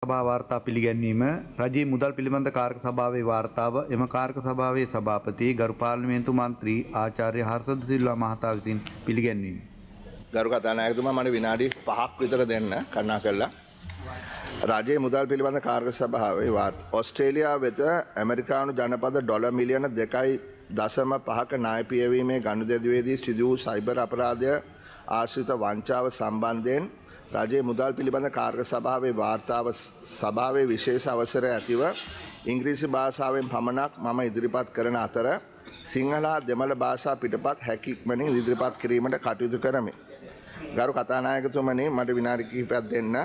සභා වාර්තා පිළිගැන්වීම රජයේ මුදල් පිළිබඳ කාර්ක සභාවේ වාර්තාව එම කාර්ක සභාවේ සභාපති ගරු පාර්ලිමේන්තු මන්ත්‍රී ආචාර්ය හර්ෂද සිල්වා මහතා විසින් පිළිගැන්වීම. ගරු කතානායකතුමා මට විනාඩි 5ක් විතර දෙන්න කරුණාකරලා. රජයේ මුදල් පිළිබඳ කාර්ක සභාවේ ඕස්ට්‍රේලියාව වෙත ඇමරිකානු ජනපද ඩොලර් මිලියන 2.5ක ණය පියවීමේ ගනුදෙනුවේදී සිදු වූ සයිබර් අපරාධය ආශ්‍රිත වංචාව සම්බන්ධයෙන් රජයේ මුදල් පිළිබඳ කාර්ක සභාවේ වාර්තාව සභාවේ විශේෂ අවසරය ඇතිව ඉංග්‍රීසි භාෂාවෙන් පමණක් මම ඉදිරිපත් කරන අතර සිංහල හා දෙමළ භාෂා පිටපත් හැකි ඉක්මනින් ඉදිරිපත් කිරීමට කටයුතු කරමි. ගරු කතානායකතුමනි මට විනාඩි කිහිපයක් දෙන්න.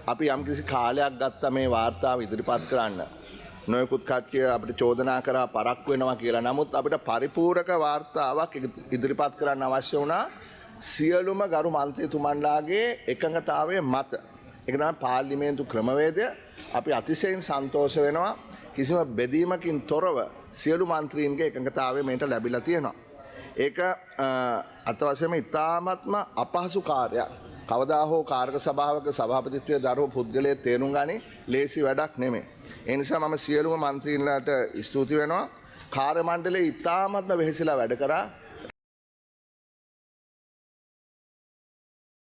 අපි යම්කිසි කාලයක් ගත්තා මේ වාර්තාව ඉදිරිපත් කරන්න. නොයෙකුත් කට්ටිය අපිට චෝදනා කරා පරක් වෙනවා කියලා. නමුත් අපිට පරිපූර්ණක වාර්තාවක් ඉදිරිපත් කරන්න අවශ්‍ය වුණා. සියලුම ගරු මන්ත්‍රීතුමන්ලාගේ එකඟතාවය මත. ඒක තමයි පාර්ලිමේන්තු ක්‍රමවේදය. අපි අතිශයින් සන්තෝෂ වෙනවා. කිසිම බෙදීමකින් තොරව සියලු මන්ත්‍රීන්ගේ එකඟතාවය මේට ලැබිලා තියෙනවා. ඒක අතවශ්‍යම ඉතාමත්ම අපහසු කාර්යයක්. කවදා හෝ කාර්ක සභාවක සභාපතිත්වයේ දරුව පුද්ගලයෙක් තේරුම් ගනි ලේසි වැඩක් නෙමෙයි. ඒ නිසා මම සියලුම මන්ත්‍රීන්ලාට ස්තුති වෙනවා. කාර්ය මණ්ඩලය ඉතාමත්ම වෙහෙසිලා වැඩ කරා.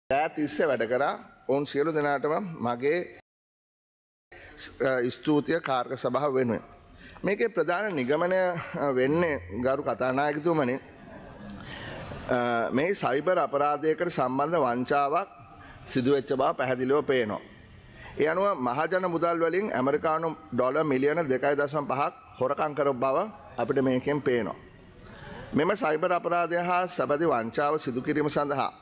තිස්සේ වැඩ කරා. ඔවුන් සියලු දෙනාටම මගේ ස්තුතිය කාර්ක සභාව වෙනුවෙන්. මේකේ ප්‍රධාන නිගමනය වෙන්නේ ගරු කතානායකතුමනි මේ සයිබර් අපරාධයකට සම්බන්ධ වංචාවක් සිදුවෙච්ච බව පැහැදිලිව පේනවා. ඒ අනුව මහජන මුදල් වලින් ඇමරිකානු ඩොලර් මිලියන 2.5ක් හොරකම් කර බව අපිට මේකෙන් පේනවා. මෙම සයිබර් අපරාධය හා සබැඳි වංචාව සිදු කිරීම සඳහා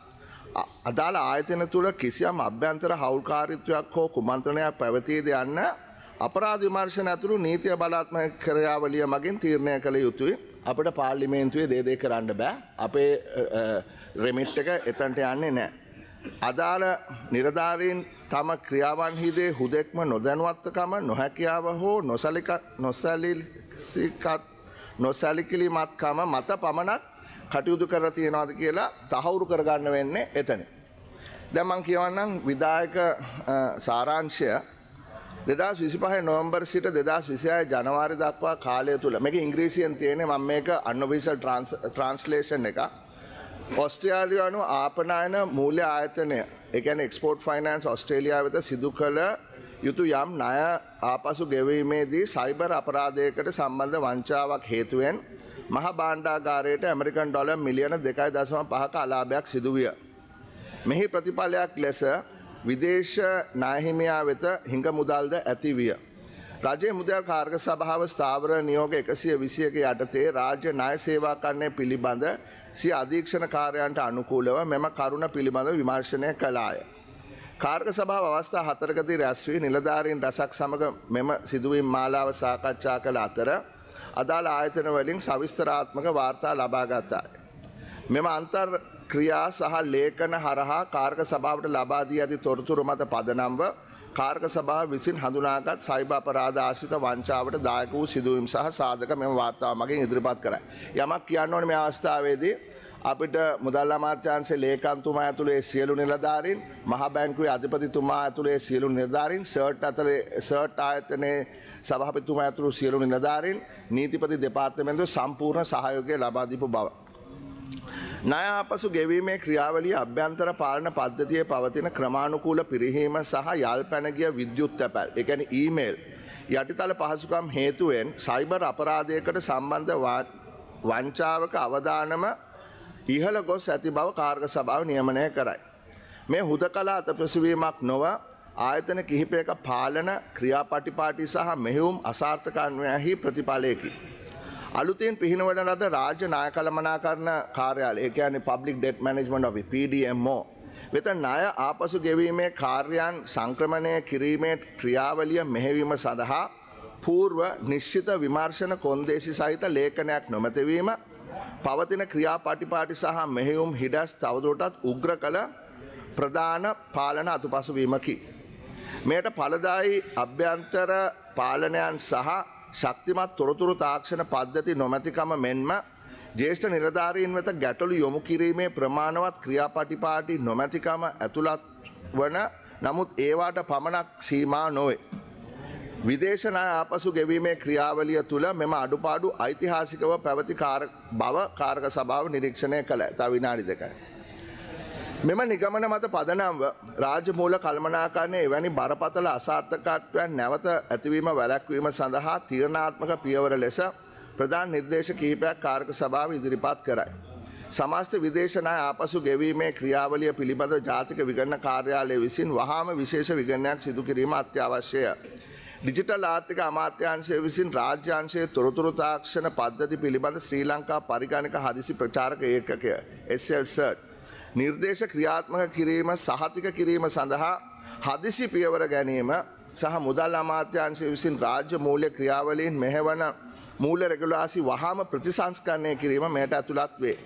අදාළ ආයතන තුළ කිසියම් අභ්‍යන්තර හවුල්කාරීත්වයක් හෝ කුමන්ත්‍රණයක් පැවතීද යන්න අපරාධ විමර්ශන ඇතුළු නීතිය බලාත්මක ක්‍රියාවලිය මගින් තීරණය කළ යුතුයි. අපිට පාර්ලිමේන්තුවේ දේ කරන්න බෑ. අපේ රෙමිට් එක එතනට යන්නේ නැහැ. අදාළ නිලධාරීන් තම ක්‍රියාවන්හිදී හුදෙක්ම නොදැනුවත්කම නොහැකියාව හෝ නොසැලකිලිමත්කම මත පමණක් කටයුතු කර තියෙනවාද කියලා තහවුරු කරගන්න වෙන්නේ එතන. දැන් මම කියවන්නම් විධායක සාරාංශය 2025 නොවැම්බර් සිට 2026 ජනවාරි දක්වා කාලය තුල මේක ඉංග්‍රීසියෙන් තියෙන්නේ මම මේක අන්ඔෆිෂල් ට්‍රාන්ස්ලේෂන් එක. ඕස්ට්‍රේලියානු ආපනයන මූල්‍ය ආයතනය ඒ කියන්නේ එක්ස්පෝර්ට් ෆයිනෑන්ස් ඕස්ට්‍රේලියාව වෙත සිදු කළ යුතු යම් ණය ආපසු ගෙවීමේදී සයිබර් අපරාධයකට සම්බන්ධ වංචාවක් හේතුවෙන් මහ භාණ්ඩාගාරයට ඇමරිකන් ඩොලර් මිලියන 2.5ක අලාභයක් සිදු විය. මෙහි ප්‍රතිඵලයක් ලෙස විදේශ ණය හිමියා වෙත හිඟ මුදල්ද ඇති විය. රජයේ මුදල් කාර්ක සභාව ස්ථාවර නියෝග 121 යටතේ රාජ්‍ය ණය සේවා කර්ණය පිළිබඳ සිය අධීක්ෂණ කාර්යයන්ට අනුකූලව මෙම කරුණ පිළිබඳ විමර්ශනය කළාය. කාර්ක සභාව අවස්ථා 4කදී රැස් වී නිලධාරීන් රැසක් සමග මෙම සිදුවීම් මාලාව සාකච්ඡා කළ අතර අදාළ ආයතන වලින් සවිස්තරාත්මක වාර්තා ලබා ගත්තා. මෙම අන්තර් ක්‍රියා සහ ලේඛන හරහා කාර්ක සභාවට ලබා දී ඇති තොරතුරු මත පදනම්ව කාර්ක සභාව විසින් හඳුනාගත් සයිබර් අපරාධ ආශ්‍රිත වංචාවට දායක වූ සිදුවීම් සහ සාධක මෙම වාර්තාව මගින් ඉදිරිපත් කරයි. යමක් කියන්න ඕනේ මේ අවස්ථාවේදී අපිට මුදල් අමාත්‍යාංශයේ ලේකම්තුමා ඇතුළේ සියලු නිලධාරීන්, මහ බැංකුවේ අධිපතිතුමා ඇතුළේ සියලු නිලධාරීන්, සර්ට් ආයතනයේ සභාපතිතුමා ඇතුළු සියලු නිලධාරීන්, නීතිපති දෙපාර්තමේන්තුවේ සම්පූර්ණ සහයෝගය ලබා දීපු බව. ණය ආපසු ගෙවීමේ ක්‍රියාවලිය අභ්‍යන්තර පාලන පද්ධතියේ පවතින ක්‍රමානුකූල පිරිහීම සහ යල් පැන ගිය විද්‍යුත් තැපැල්, ඒ කියන්නේ ඊමේල් යටිතල පහසුකම් හේතුවෙන් සයිබර් අපරාධයකට සම්බන්ධ වංචාවක අවදානම ඉහළ ගොස් ඇති බව කාර්ක සභාව නියමනය කරයි. මේ හුදකලා අතපසුවීමක් නොව ආයතන කිහිපයක පාලන ක්‍රියාපටිපාටි සහ මෙහෙයුම් අසාර්ථකත්වයෙහි ප්‍රතිඵලයකි. අලුතෙන් පිහිනවන ලද රාජ්‍ය ණය කළමනාකරණ කාර්යාලය ඒ කියන්නේ Public Debt Management Office PDMO වෙත ණය ආපසු ගෙවීමේ කාර්යයන් සංක්‍රමණය කිරීමේ ක්‍රියාවලිය මෙහෙයවීම සඳහා పూర్ව නිශ්චිත විමර්ශන කොන්දේසි සහිත ලේඛනයක් නොමැතිවීම පවතින ක්‍රියාපටිපාටි සහ මෙහෙයුම් හිඩස් තවදුරටත් උග්‍ර කළ ප්‍රධාන පාලන අතුපසුවීමකි. මෙයට ඵලදායී අභ්‍යන්තර පාලනයන් සහ ශක්තිමත් තොරතුරු තාක්ෂණ පද්ධති නොමැතිකම මෙන්ම ජ්‍යෙෂ්ඨ නිලධාරීන් වෙත ගැටලු යොමු කිරීමේ ප්‍රමාණවත් ක්‍රියාපටිපාටි නොමැතිකම ඇතුළත් වන නමුත් ඒවාට පමණක් සීමා නොවේ. විදේශ ණය ආපසු ගෙවීමේ ක්‍රියාවලිය තුළ මෙම අඩුපාඩු ඓතිහාසිකව පැවති බව කාරක සභාව නිරීක්ෂණය කළ. තව විනාඩි 2යි. මෙම නිගමන මත පදනම්ව රාජ්‍ය මූල කළමනාකරණය එවැනි බරපතල අසාර්ථකත්වයන් නැවත ඇතිවීම වැළැක්වීම සඳහා තීරණාත්මක පියවර ලෙස ප්‍රධාන නිර්දේශ කිහිපයක් කාරක සභාව ඉදිරිපත් කරයි. සමස්ත විදේශ ණය ආපසු ගෙවීමේ ක්‍රියාවලිය පිළිබඳ ජාතික විගණන කාර්යාලය විසින් වහාම විශේෂ විගණනයක් සිදු කිරීම අත්‍යවශ්‍යය. ඩිජිටල් ආර්ථික අමාත්‍යාංශය විසින් රාජ්‍යාංශයේ තොරතුරු තාක්ෂණ පද්ධති පිළිබඳ ශ්‍රී ලංකා පරිගණක හදිසි ප්‍රචාරක ඒකකය SLCERT නිර්දේශ ක්‍රියාත්මක කිරීම සහතික කිරීම සඳහා හදිසි පියවර ගැනීම සහ මුදල් අමාත්‍යාංශය විසින් රාජ්‍ය මූල්‍ය ක්‍රියාවලීන් මෙහෙවන මූල්‍ය රෙගුලාසි වහාම ප්‍රතිසංස්කරණය කිරීම මෙයට ඇතුළත් වේ.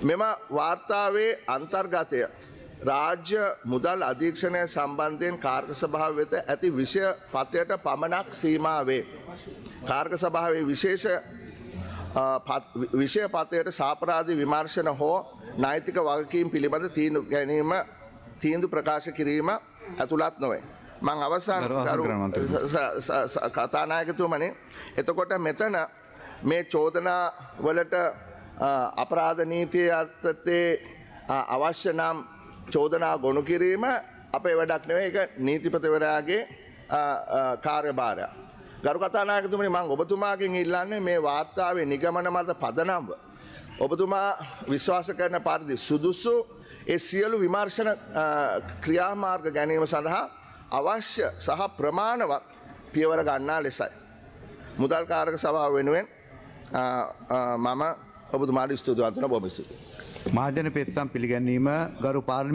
මෙම වාර්තාවේ අන්තර්ගතය රාජ්‍ය මුදල් අධීක්ෂණය සම්බන්ධයෙන් කාර්ක සභාව වෙත ඇති විෂය පත්‍රයට පමණක් සීමා වේ. කාර්ක සභාවේ විෂය පත්‍රයට සාපරාධී විමර්ශන හෝ නෛතික වගකීම් පිළිබඳ තීන්දුව ප්‍රකාශ කිරීම ඇතුළත් නොවේ. මං අවසන් කතානායකතුමනි, එතකොට මෙතන මේ චෝදනා වලට අපරාධ නීතිය යටතේ අවශ්‍ය නම් චෝදනා ගොනු කිරීම අපේ වැඩක් නෙවෙයි, ඒක නීතිපතිවරයාගේ කාර්යභාරයක්. ගරු කතානායකතුමනි, මම ඔබතුමාගෙන් ඉල්ලන්නේ මේ වාර්තාවේ නිගමන මත පදනම්ව ඔබතුමා විශ්වාස කරන පරිදි සුදුසු ඒ සියලු විමර්ශන ක්‍රියාමාර්ග ගැනීම සඳහා අවශ්‍ය සහ ප්‍රමාණවත් පියවර ගන්නා ලෙසයි. මුදල් කාරක සභාව වෙනුවෙන් මම ඔබතුමාට ස්තුතිවන්ත වෙනවා. බොහොම ස්තුතියි. මහජන පෙත්සම් පිළිගැනීම ගරු පාර්ලිමේන්තු